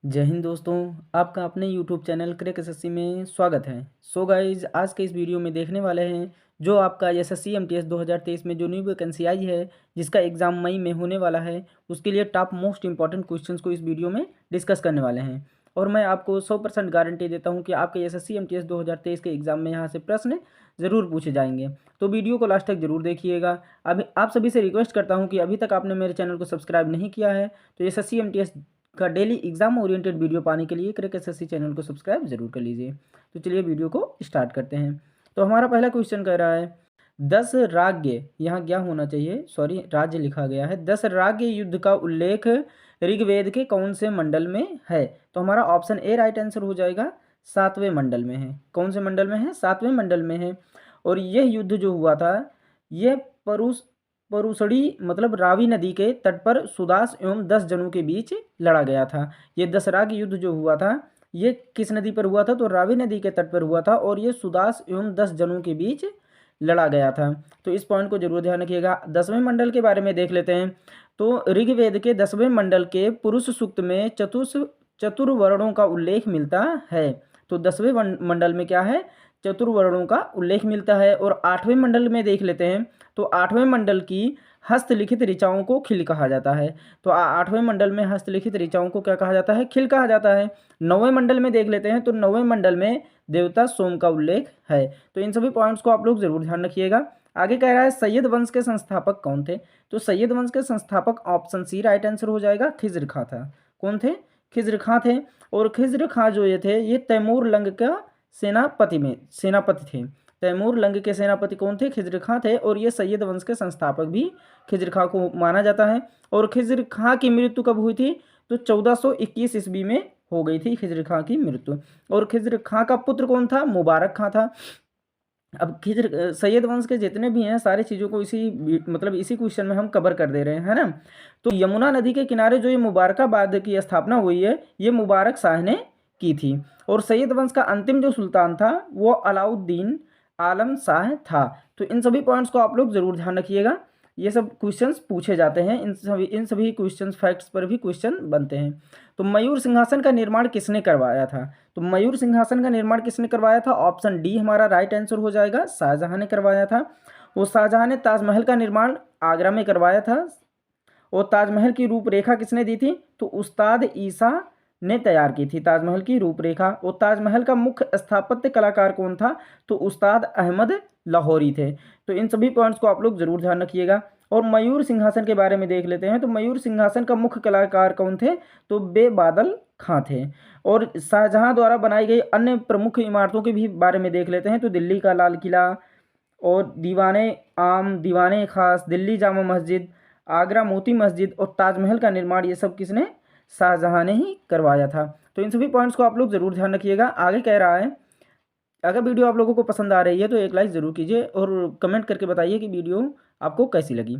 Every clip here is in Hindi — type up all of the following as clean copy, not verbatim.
जय हिंद दोस्तों। आपका अपने यूट्यूब चैनल क्रैक एसएससी में स्वागत है। सो गाइज, आज के इस वीडियो में देखने वाले हैं जो आपका एसएससी एमटीएस 2023 में जो न्यू वैकेंसी आई है, जिसका एग्ज़ाम मई में होने वाला है, उसके लिए टॉप मोस्ट इंपॉर्टेंट क्वेश्चंस को इस वीडियो में डिस्कस करने वाले हैं। और मैं आपको 100% गारंटी देता हूं कि आपके एसएससी एमटीएस 2023 के एग्ज़ाम में यहां से प्रश्न ज़रूर पूछे जाएंगे। तो वीडियो को लास्ट तक जरूर देखिएगा। अभी आप सभी से रिक्वेस्ट करता हूँ कि अभी तक आपने मेरे चैनल को सब्सक्राइब नहीं किया है तो एसएससी एमटीएस का डेली एग्जाम ओरिएंटेड वीडियो पाने के लिए क्रैक एसएससी चैनल को सब्सक्राइब जरूर कर लीजिए। तो चलिए वीडियो को स्टार्ट करते हैं। तो हमारा पहला क्वेश्चन कह रहा है 10 राज्य, यहाँ क्या होना चाहिए, सॉरी राज्य लिखा गया है। 10 राज्य युद्ध का उल्लेख ऋग्वेद के कौन से मंडल में है? तो हमारा ऑप्शन ए राइट आंसर हो जाएगा, 7वें मंडल में है। कौन से मंडल में है? 7वें मंडल में है। और यह युद्ध जो हुआ था यह परुसड़ी मतलब रावी नदी के तट पर सुदास एवं 10 जनों के बीच लड़ा गया था। ये दसराग युद्ध जो हुआ था ये किस नदी पर हुआ था? तो रावी नदी के तट पर हुआ था और ये सुदास एवं 10 जनों के बीच लड़ा गया था। तो इस पॉइंट को जरूर ध्यान रखिएगा। 10वें मंडल के बारे में देख लेते हैं। तो ऋग्वेद के 10वें मंडल के पुरुष सूक्त में चतुर्वर्णों का उल्लेख मिलता है। तो 10वें मंडल में क्या है? चतुर्वर्णों का उल्लेख मिलता है। और 8वें मंडल में देख लेते हैं। तो 8वें मंडल की हस्तलिखित ऋचाओं को खिल कहा जाता है। तो 8वें मंडल में हस्तलिखित ऋचाओं को क्या कहा जाता है? खिल कहा जाता है। 9वें मंडल में देख लेते हैं। तो 9वें मंडल में देवता सोम का उल्लेख है। तो इन सभी पॉइंट्स को आप लोग जरूर ध्यान रखिएगा। आगे कह रहा है सैयद वंश के संस्थापक कौन थे? तो सैयद वंश के संस्थापक ऑप्शन सी राइट आंसर हो जाएगा, खिज्र खां था। कौन थे? खिज्र खां थे। और खिज्र खां जो ये थे ये तैमूर लंग का सेनापति थे। तैमूर लंग के सेनापति कौन थे? खिज्र खां थे। और ये सैयद वंश के संस्थापक भी खिज्र खां को माना जाता है। और खिज्र खां की मृत्यु कब हुई थी? तो 1421 ईस्वी में हो गई थी खिज्र खां की मृत्यु। और खिज्र खां का पुत्र कौन था? मुबारक खां था। अब सैयद वंश के जितने भी हैं सारी चीज़ों को इसी क्वेश्चन में हम कवर कर दे रहे हैं, है ना। तो यमुना नदी के किनारे जो ये मुबारकाबाद की स्थापना हुई है ये मुबारक शाह ने की थी। और सैयद वंश का अंतिम जो सुल्तान था वो अलाउद्दीन आलम शाह था। तो इन सभी पॉइंट्स को आप लोग जरूर ध्यान रखिएगा। ये सब क्वेश्चंस पूछे जाते हैं, इन सभी क्वेश्चंस फैक्ट्स पर भी क्वेश्चन बनते हैं। तो मयूर सिंहासन का निर्माण किसने करवाया था? तो मयूर सिंहासन का निर्माण किसने करवाया था? ऑप्शन डी हमारा राइट आंसर हो जाएगा, शाहजहां ने करवाया था। वो शाहजहां ने ताजमहल का निर्माण आगरा में करवाया था। और ताजमहल की रूपरेखा किसने दी थी? तो उस्ताद ईसा ने तैयार की थी ताजमहल की रूपरेखा। और ताजमहल का मुख्य स्थापत्य कलाकार कौन था? तो उस्ताद अहमद लाहौरी थे। तो इन सभी पॉइंट्स को आप लोग जरूर ध्यान रखिएगा। और मयूर सिंहासन के बारे में देख लेते हैं। तो मयूर सिंहासन का मुख्य कलाकार कौन थे? तो बेबादल खां थे। और शाहजहां द्वारा बनाई गई अन्य प्रमुख इमारतों के भी बारे में देख लेते हैं। तो दिल्ली का लाल किला और दीवाने आम, दीवाने खास, दिल्ली जामा मस्जिद, आगरा मोती मस्जिद और ताजमहल का निर्माण ये सब किसने? शाहजहां ने ही करवाया था। तो इन सभी पॉइंट्स को आप लोग जरूर ध्यान रखिएगा। आगे कह रहा है अगर वीडियो आप लोगों को पसंद आ रही है तो एक लाइक ज़रूर कीजिए और कमेंट करके बताइए कि वीडियो आपको कैसी लगी।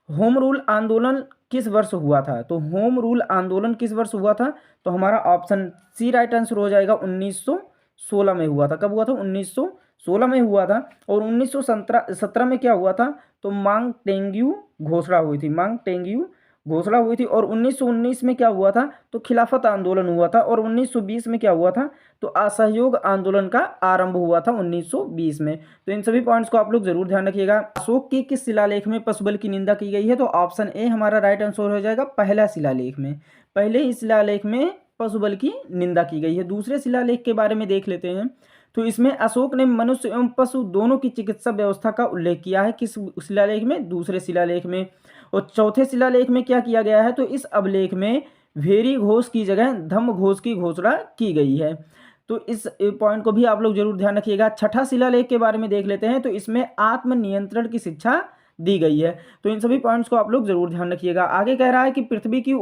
होम रूल आंदोलन किस वर्ष हुआ था? तो होम रूल आंदोलन किस वर्ष हुआ था? तो हमारा ऑप्शन सी राइट आंसर हो जाएगा, 1916 में हुआ था। कब हुआ था? 1916 में हुआ था। और 1917 में क्या हुआ था? तो मांग टेंग्यू घोषणा हुई थी। मांग टेंग्यू घोषणा हुई थी। और 1919 में क्या हुआ था? तो खिलाफत आंदोलन हुआ था। और 1920 में क्या हुआ था? तो असहयोग आंदोलन का आरंभ हुआ था 1920 में। तो इन सभी पॉइंट्स को आप लोग जरूर ध्यान रखिएगा। अशोक के किस शिलालेख में पशुबल की निंदा की गई है? तो ऑप्शन ए हमारा राइट आंसर हो जाएगा, पहला शिलालेख में। पहले ही शिलालेख में पशुबल की निंदा की गई है। दूसरे शिलालेख के बारे में देख लेते हैं। तो इसमें अशोक ने मनुष्य एवं पशु दोनों की चिकित्सा व्यवस्था का उल्लेख किया है। किस शिलालेख में? दूसरे शिलालेख में। और चौथे शिलालेख में क्या किया गया है? तो इस अभिलेख में भेरी घोष की जगह धम्म घोष की घोषणा की गई है। तो इस पॉइंट को भी आप लोग जरूर ध्यान रखिएगा। छठा शिलालेख के बारे में देख लेते हैं। तो इसमें आत्मनियंत्रण की शिक्षा दी गई है। तो इन सभी पॉइंट्स को आप लोग जरूर ध्यान रखिएगा। आगे कह रहा है कि पृथ्वी की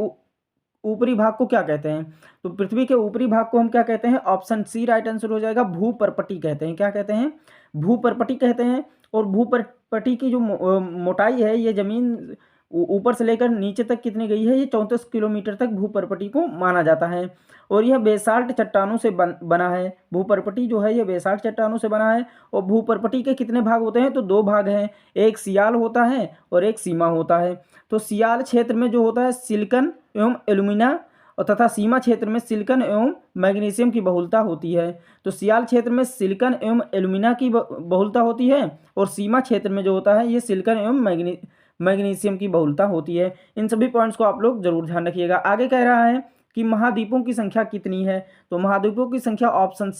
ऊपरी भाग को क्या कहते हैं? तो पृथ्वी के ऊपरी भाग को हम क्या कहते हैं? ऑप्शन सी राइट आंसर हो जाएगा, भूपर्पटी कहते हैं। क्या कहते हैं? भूपर्पटी कहते हैं। और भूपर्पटी की जो मोटाई है ये जमीन ऊपर से लेकर नीचे तक कितनी गई है? ये 34 किलोमीटर तक भूपर्पटी को माना जाता है। और यह बेसाल्ट चट्टानों से बना है। भूपर्पटी जो है ये बेसाल्ट चट्टानों से बना है। और भूपर्पटी के कितने भाग होते हैं? तो 2 भाग हैं, एक सियाल होता है और एक सीमा होता है। तो सियाल क्षेत्र में जो होता है सिलिकन एवं एल्यूमिना और तथा सीमा क्षेत्र में सिलिकॉन एवं मैग्नीशियम की बहुलता होती है। तो सियाल क्षेत्र में सिलिकॉन एवं एल्यूमिना की बहुलता होती है और सीमा क्षेत्र में जो होता है ये सिलिकॉन एवं मैग्नीशियम की बहुलता होती है। इन सभी पॉइंट्स को आप लोग जरूर ध्यान रखिएगा। आगे कह रहा है कि महाद्वीपों की संख्या कितनी है। तो महाद्वीपों की संख्या ऑप्शन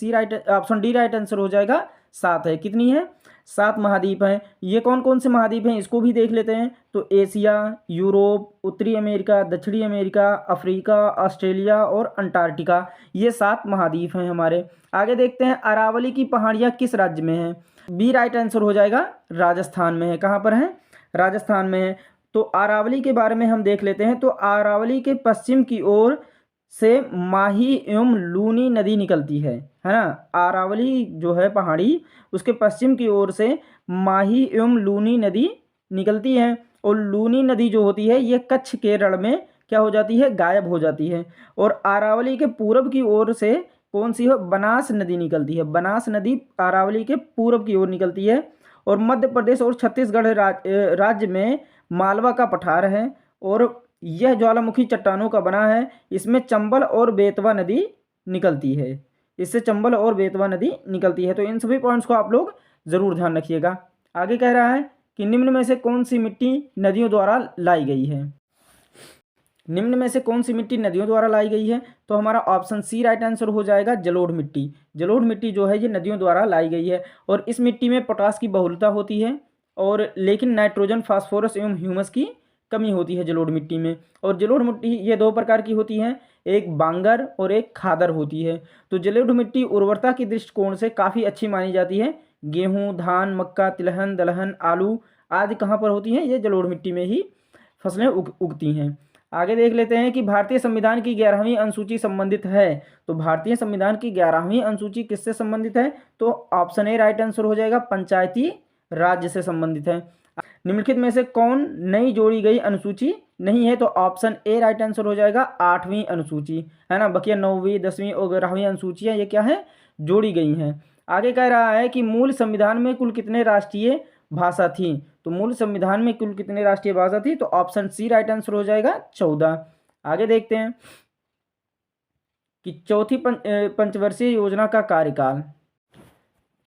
डी राइट आंसर हो जाएगा, 7 है। कितनी है? 7 महाद्वीप हैं। ये कौन कौन से महाद्वीप हैं इसको भी देख लेते हैं। तो एशिया, यूरोप, उत्तरी अमेरिका, दक्षिणी अमेरिका, अफ्रीका, ऑस्ट्रेलिया और अंटार्कटिका, ये 7 महाद्वीप हैं हमारे। आगे देखते हैं अरावली की पहाड़ियाँ किस राज्य में हैं। बी राइट आंसर हो जाएगा, राजस्थान में है। कहाँ पर है? राजस्थान में है। तो अरावली के बारे में हम देख लेते हैं। तो अरावली के पश्चिम की ओर से माही एवं लूनी नदी निकलती है ना। अरावली जो है पहाड़ी, उसके पश्चिम की ओर से माही एवं लूनी नदी निकलती है और लूनी नदी जो होती है ये कच्छ केरल में क्या हो जाती है? गायब हो जाती है। और अरावली के पूरब की ओर से कौन सी है? बनास नदी निकलती है। बनास नदी अरावली के पूरब की ओर निकलती है। और मध्य प्रदेश और छत्तीसगढ़ राज्य में मालवा का पठार है और यह ज्वालामुखी चट्टानों का बना है। इसमें चंबल और बेतवा नदी निकलती है। इससे चंबल और बेतवा नदी निकलती है। तो इन सभी पॉइंट्स को आप लोग जरूर ध्यान रखिएगा। आगे कह रहा है कि निम्न में से कौन सी मिट्टी नदियों द्वारा लाई गई है। निम्न में से कौन सी मिट्टी नदियों द्वारा लाई गई है। तो हमारा ऑप्शन सी राइट आंसर हो जाएगा, जलोढ़ मिट्टी। जलोढ़ मिट्टी जो है ये नदियों द्वारा लाई गई है और इस मिट्टी में पोटास की बहुलता होती है और लेकिन नाइट्रोजन, फास्फोरस एवं ह्यूमस की कमी होती है जलोढ़ मिट्टी में। और जलोढ़ मिट्टी ये 2 प्रकार की होती है, एक बांगर और एक खादर होती है। तो जलोढ़ मिट्टी उर्वरता के दृष्टिकोण से काफ़ी अच्छी मानी जाती है। गेहूँ, धान, मक्का, तिलहन, दलहन, आलू आदि कहाँ पर होती हैं? ये जलोढ़ मिट्टी में ही फसलें उगती हैं। आगे देख लेते हैं कि भारतीय संविधान की 11वीं अनुसूची संबंधित है। तो भारतीय संविधान की 11वीं अनुसूची किससे संबंधित है? तो ऑप्शन ए राइट आंसर हो जाएगा, पंचायती राज्य से संबंधित है। निम्नलिखित में से कौन नई जोड़ी गई अनुसूची नहीं है? तो ऑप्शन ए राइट आंसर हो जाएगा, 8वीं अनुसूची है ना। बाकी 9वीं, 10वीं और 11वीं अनुसूचियां ये क्या है? जोड़ी गई हैं। आगे कह रहा है कि मूल संविधान में कुल कितने राष्ट्रीय भाषा थी। तो मूल संविधान में कुल कितने राष्ट्रीय भाषा थी? तो ऑप्शन सी राइट आंसर हो जाएगा, 14। आगे देखते हैं कि चौथी पंचवर्षीय योजना का कार्यकाल।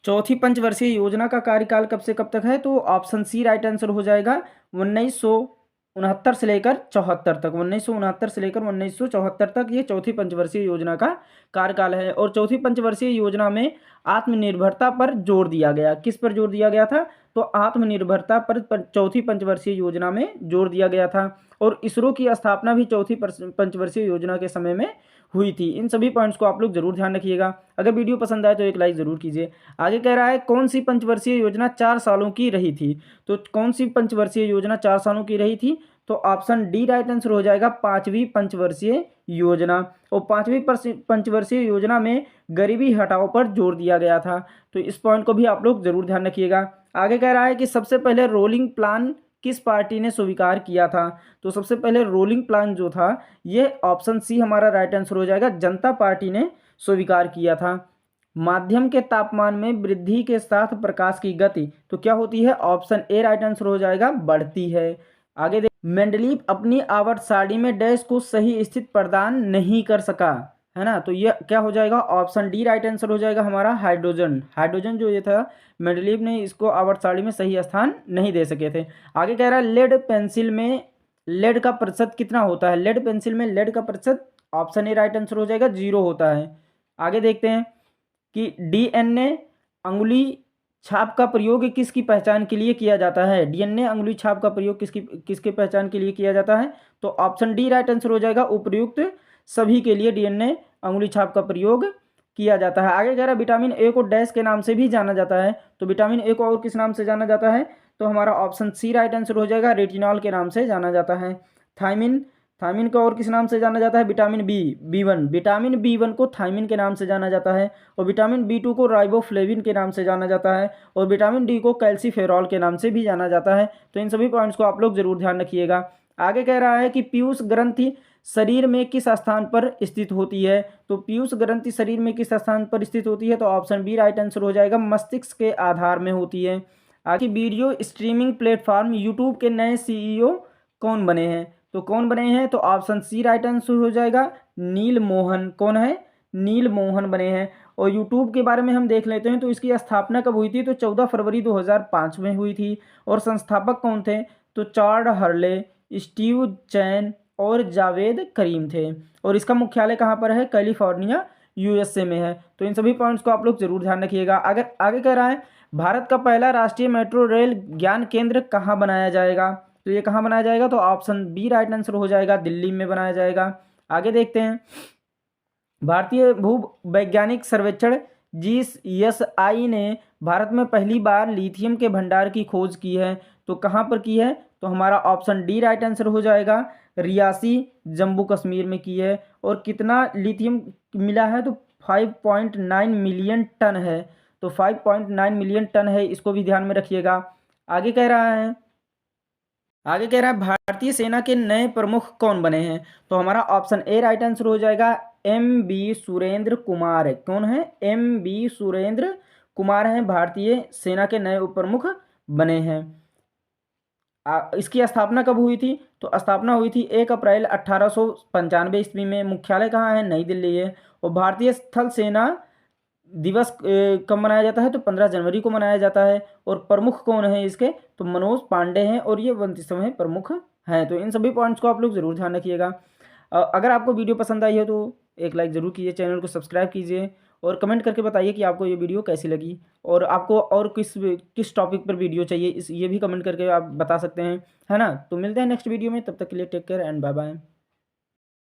चौथी पंचवर्षीय योजना का कार्यकाल कब से कब तक है? तो ऑप्शन सी राइट आंसर हो जाएगा, 1969 से लेकर 74 तक। 1969 से लेकर 1974 तक ये चौथी पंचवर्षीय योजना का कार्यकाल है। और चौथी पंचवर्षीय योजना में आत्मनिर्भरता पर जोर दिया गया। किस पर जोर दिया गया था? तो आत्मनिर्भरता पर चौथी पंचवर्षीय योजना में जोर दिया गया था। और इसरो की स्थापना भी चौथी पंचवर्षीय योजना के समय में हुई थी। इन सभी पॉइंट्स को आप लोग जरूर ध्यान रखिएगा। अगर वीडियो पसंद आए तो एक लाइक जरूर कीजिए। आगे कह रहा है कौन सी पंचवर्षीय योजना 4 सालों की रही थी। तो कौन सी पंचवर्षीय योजना 4 सालों की रही थी? तो ऑप्शन डी राइट आंसर हो जाएगा, 5वीं पंचवर्षीय योजना। और 5वीं पंचवर्षीय योजना में गरीबी हटाओ पर जोर दिया गया था। तो इस पॉइंट को भी आप लोग जरूर ध्यान रखिएगा। आगे कह रहा है कि सबसे पहले रोलिंग प्लान किस पार्टी ने स्वीकार किया था। तो सबसे पहले रोलिंग प्लान जो था ये ऑप्शन सी हमारा राइट आंसर हो जाएगा, जनता पार्टी ने स्वीकार किया था। माध्यम के तापमान में वृद्धि के साथ प्रकाश की गति तो क्या होती है? ऑप्शन ए राइट आंसर हो जाएगा, बढ़ती है। आगे देख, मेंडलीव अपनी आवर्त सारणी में डैश को सही स्थिति प्रदान नहीं कर सका, है ना। तो ये क्या हो जाएगा? ऑप्शन डी राइट आंसर हो जाएगा हमारा, हाइड्रोजन। हाइड्रोजन जो ये था मेंडलीव ने इसको आवर्त सारणी में सही स्थान नहीं दे सके थे। आगे कह रहा है लेड पेंसिल में लेड का प्रतिशत कितना होता है। लेड पेंसिल में लेड का प्रतिशत ऑप्शन ए राइट आंसर हो जाएगा, 0 होता है। आगे देखते हैं कि डीएनए अंगुली छाप का प्रयोग किसकी पहचान के लिए किया जाता है। डीएनए अंगुली छाप का प्रयोग किसके पहचान के लिए किया जाता है? तो ऑप्शन डी राइट आंसर हो जाएगा, उपयुक्त सभी के लिए डीएनए अंगुली छाप का प्रयोग किया जाता है। आगे कह रहा है विटामिन ए को डैश के नाम से भी जाना जाता है। तो विटामिन ए को और किस नाम से जाना जाता है? तो हमारा ऑप्शन सी राइट आंसर हो जाएगा, रेटिनॉल के नाम से जाना जाता है। थायमिन को और किस नाम से जाना जाता है? Vitamin B1. विटामिन बी1 को थायमिन के नाम से जाना जाता है। और विटामिन बी2 को राइबोफ्लेविन के नाम से जाना जाता है। और विटामिन डी को कैल्सीफेरॉल के नाम से भी जाना जाता है। तो इन सभी पॉइंट्स को आप लोग जरूर ध्यान रखिएगा। आगे कह रहा है कि पीयूष ग्रंथि शरीर में किस स्थान पर स्थित होती है। तो पीयूष ग्रंथि शरीर में किस स्थान पर स्थित होती है? तो ऑप्शन बी राइट आंसर हो जाएगा, मस्तिष्क के आधार में होती है। आगे वीडियो स्ट्रीमिंग प्लेटफॉर्म यूट्यूब के नए सीईओ कौन बने हैं। तो कौन बने हैं? तो ऑप्शन सी राइट आंसर हो जाएगा, नील मोहन। कौन है? नील मोहन बने हैं। और यूट्यूब के बारे में हम देख लेते हैं, तो इसकी स्थापना कब हुई थी? तो 14 फरवरी 2005 में हुई थी। और संस्थापक कौन थे? तो चार्ड हर्ले, स्टीव चैन और जावेद करीम थे। और इसका मुख्यालय कहाँ पर है? कैलिफोर्निया, यूएसए में है। तो इन सभी पॉइंट्स को आप लोग जरूर ध्यान रखिएगा। अगर आगे कह रहा है भारत का पहला राष्ट्रीय मेट्रो रेल ज्ञान केंद्र कहाँ बनाया जाएगा? तो ये कहाँ बनाया जाएगा? तो ऑप्शन बी राइट आंसर हो जाएगा, दिल्ली में बनाया जाएगा। आगे देखते हैं, भारतीय भूवैज्ञानिक सर्वेक्षण GSI ने भारत में पहली बार लिथियम के भंडार की खोज की है। तो कहाँ पर की है? तो हमारा ऑप्शन डी राइट आंसर हो जाएगा, रियासी, जम्मू कश्मीर में की है। और कितना लिथियम मिला है? तो 5.9 मिलियन टन है। तो 5.9 मिलियन टन है, इसको भी ध्यान में रखिएगा। आगे कह रहा है भारतीय सेना के नए प्रमुख कौन बने हैं? तो हमारा ऑप्शन ए राइट आंसर हो जाएगा, MB सुरेंद्र कुमार। कौन है? MB सुरेंद्र कुमार हैं, भारतीय सेना के नए उप प्रमुख बने हैं। इसकी स्थापना कब हुई थी? तो स्थापना हुई थी 1 अप्रैल 1895 ईस्वी में। मुख्यालय कहाँ है? नई दिल्ली है। और भारतीय स्थल सेना दिवस कब मनाया जाता है? तो 15 जनवरी को मनाया जाता है। और प्रमुख कौन है इसके? तो मनोज पांडे हैं, और ये 29वें प्रमुख हैं। तो इन सभी पॉइंट्स को आप लोग जरूर ध्यान रखिएगा। अगर आपको वीडियो पसंद आई हो तो एक लाइक ज़रूर कीजिए, चैनल को सब्सक्राइब कीजिए और कमेंट करके बताइए कि आपको ये वीडियो कैसी लगी, और आपको और किस टॉपिक पर वीडियो चाहिए, इस ये भी कमेंट करके आप बता सकते हैं, है ना। तो मिलते हैं नेक्स्ट वीडियो में, तब तक के लिए take care and bye bye.